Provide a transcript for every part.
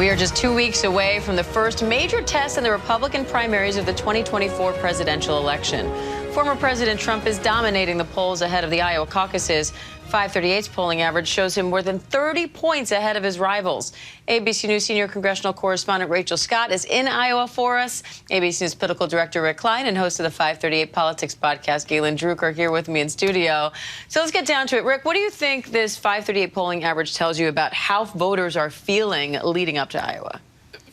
We are just 2 weeks away from the first major test in the Republican primaries of the 2024 presidential election. Former President Trump is dominating the polls ahead of the Iowa caucuses. 538's polling average shows him more than 30 points ahead of his rivals. ABC News senior congressional correspondent Rachel Scott is in Iowa for us. ABC News political director Rick Klein and host of the 538 Politics podcast, Galen Druker, are here with me in studio. So let's get down to it. Rick, what do you think this 538 polling average tells you about how voters are feeling leading up to Iowa?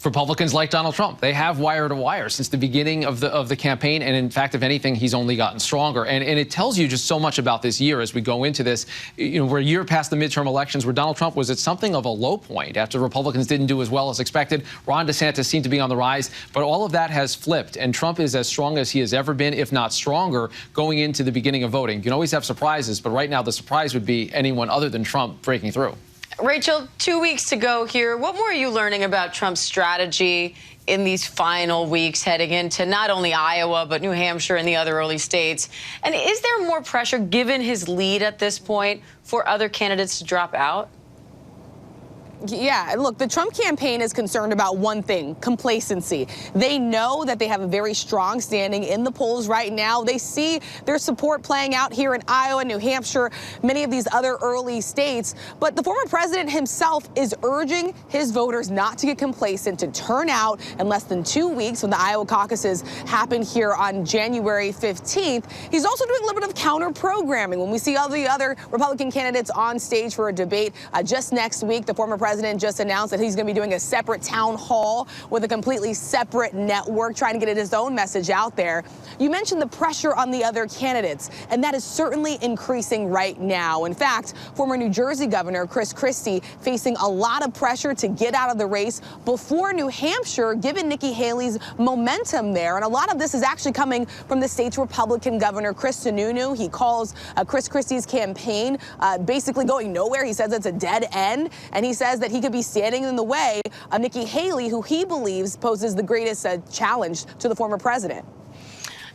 Republicans like Donald Trump. They have wire to wire since the beginning of the campaign. And in fact, if anything, he's only gotten stronger. And it tells you just so much about this year as we go into this. You know, we're a year past the midterm elections where Donald Trump was at something of a low point after Republicans didn't do as well as expected. Ron DeSantis seemed to be on the rise, but all of that has flipped. And Trump is as strong as he has ever been, if not stronger, going into the beginning of voting. You can always have surprises, but right now the surprise would be anyone other than Trump breaking through. Rachel, 2 weeks to go here. What more are you learning about Trump's strategy in these final weeks heading into not only Iowa, but New Hampshire and the other early states? And is there more pressure, given his lead at this point, for other candidates to drop out? Yeah, look, the Trump campaign is concerned about one thing: complacency. They know that they have a very strong standing in the polls right now. They see their support playing out here in Iowa, New Hampshire, many of these other early states. But the former president himself is urging his voters not to get complacent, to turn out in less than 2 weeks when the Iowa caucuses happen here on January 15th. He's also doing a little bit of counter-programming. When we see all the other Republican candidates on stage for a debate just next week, the former president just announced that he's going to be doing a separate town hall with a completely separate network, trying to get his own message out there. You mentioned the pressure on the other candidates, and that is certainly increasing right now. In fact, former New Jersey Governor Chris Christie facing a lot of pressure to get out of the race before New Hampshire, given Nikki Haley's momentum there. And a lot of this is actually coming from the state's Republican governor, Chris Sununu. He calls Chris Christie's campaign basically going nowhere. He says it's a dead end, and he says that he could be standing in the way of Nikki Haley, who he believes poses the greatest challenge to the former president.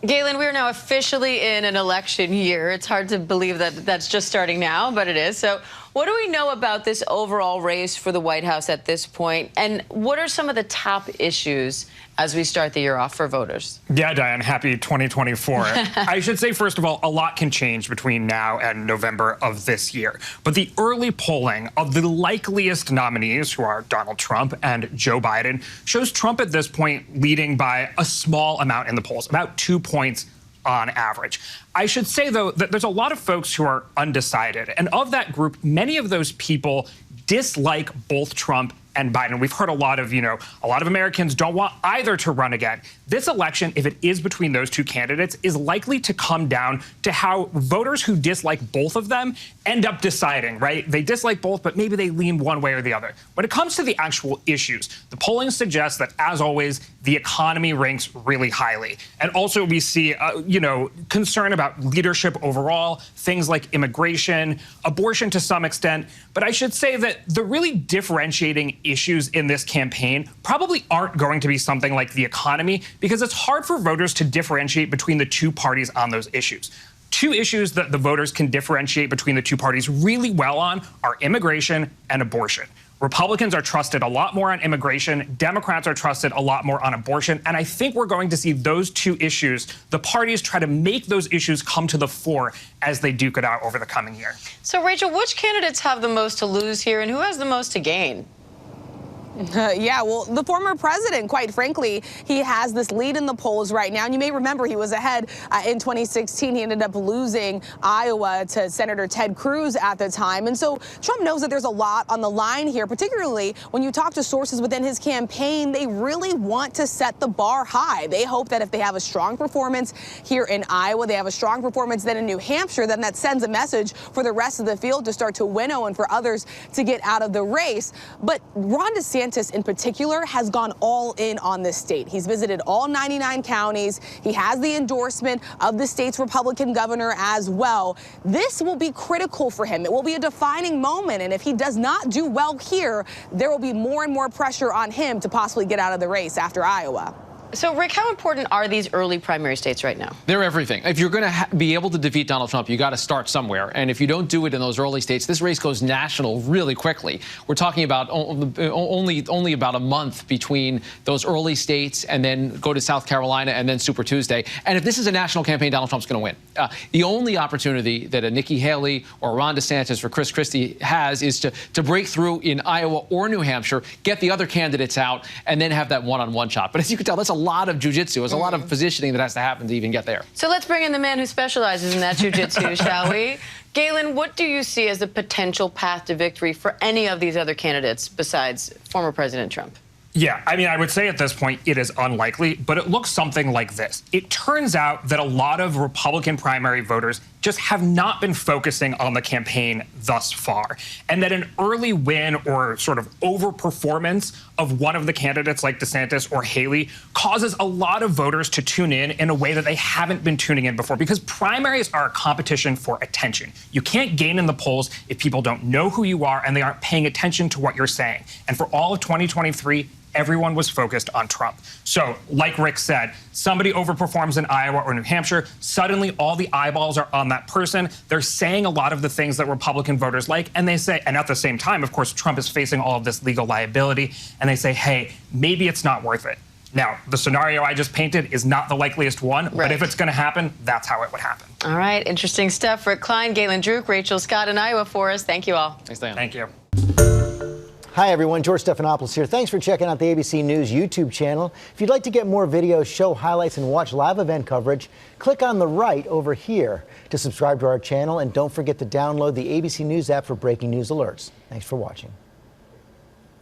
Galen, we are now officially in an election year. It's hard to believe that that's just starting now, but it is. So what do we know about this overall race for the White House at this point? And what are some of the top issues as we start the year off for voters? Yeah, Diane, happy 2024. I should say, first of all, a lot can change between now and November of this year. But the early polling of the likeliest nominees, who are Donald Trump and Joe Biden, shows Trump at this point leading by a small amount in the polls, about 2 points on average. I should say, though, that there's a lot of folks who are undecided. And of that group, many of those people dislike both Trump and Biden. We've heard a lot of Americans don't want either to run again. This election, if it is between those two candidates, is likely to come down to how voters who dislike both of them end up deciding, right? They dislike both, but maybe they lean one way or the other. When it comes to the actual issues, the polling suggests that, as always, the economy ranks really highly. And also we see, concern about leadership overall, things like immigration, abortion to some extent. But I should say that the really differentiating issues in this campaign probably aren't going to be something like the economy, because it's hard for voters to differentiate between the two parties on those issues. Two issues that the voters can differentiate between the two parties really well on are immigration and abortion. Republicans are trusted a lot more on immigration. Democrats are trusted a lot more on abortion. And I think we're going to see those two issues, the parties try to make those issues come to the fore as they duke it out over the coming year. So, Rachel, which candidates have the most to lose here and who has the most to gain? Yeah, well, the former president, quite frankly, he has this lead in the polls right now. And you may remember he was ahead in 2016. He ended up losing Iowa to Senator Ted Cruz at the time. And so Trump knows that there's a lot on the line here, particularly when you talk to sources within his campaign. They really want to set the bar high. They hope that if they have a strong performance here in Iowa, they have a strong performance then in New Hampshire, then that sends a message for the rest of the field to start to winnow and for others to get out of the race. But Ron DeSantis in particular has gone all in on this state. He's visited all 99 counties. He has the endorsement of the state's Republican governor as well. This will be critical for him. It will be a defining moment. And if he does not do well here, there will be more and more pressure on him to possibly get out of the race after Iowa. So, Rick, how important are these early primary states right now? They're everything. If you're going to be able to defeat Donald Trump, you got to start somewhere. And if you don't do it in those early states, this race goes national really quickly. We're talking about only about a month between those early states and then go to South Carolina and then Super Tuesday. And if this is a national campaign, Donald Trump's going to win. The only opportunity that a Nikki Haley or Ron DeSantis or Chris Christie has is to break through in Iowa or New Hampshire, get the other candidates out, and then have that one-on-one shot. But as you can tell, that's a lot of jujitsu. There's a lot of positioning that has to happen to even get there. So let's bring in the man who specializes in that jujitsu, shall we? Galen, what do you see as the potential path to victory for any of these other candidates besides former President Trump? Yeah, I mean, I would say at this point it is unlikely, but it looks something like this. It turns out that a lot of Republican primary voters just have not been focusing on the campaign thus far, and that an early win or sort of overperformance of one of the candidates like DeSantis or Haley causes a lot of voters to tune in a way that they haven't been tuning in before, because primaries are a competition for attention. You can't gain in the polls if people don't know who you are and they aren't paying attention to what you're saying. And for all of 2023, everyone was focused on Trump. So, like Rick said, somebody overperforms in Iowa or New Hampshire, suddenly all the eyeballs are on that person. They're saying a lot of the things that Republican voters like, and they say, and at the same time, of course, Trump is facing all of this legal liability, and they say, hey, maybe it's not worth it. Now, the scenario I just painted is not the likeliest one, right, but if it's going to happen, that's how it would happen. All right, interesting stuff. Rick Klein, Galen Druk, Rachel Scott in Iowa for us. Thank you all. Thanks, Dan. Thank you. Hi, everyone. George Stephanopoulos here. Thanks for checking out the ABC News YouTube channel. If you'd like to get more videos, show highlights, and watch live event coverage, click on the right over here to subscribe to our channel. And don't forget to download the ABC News app for breaking news alerts. Thanks for watching.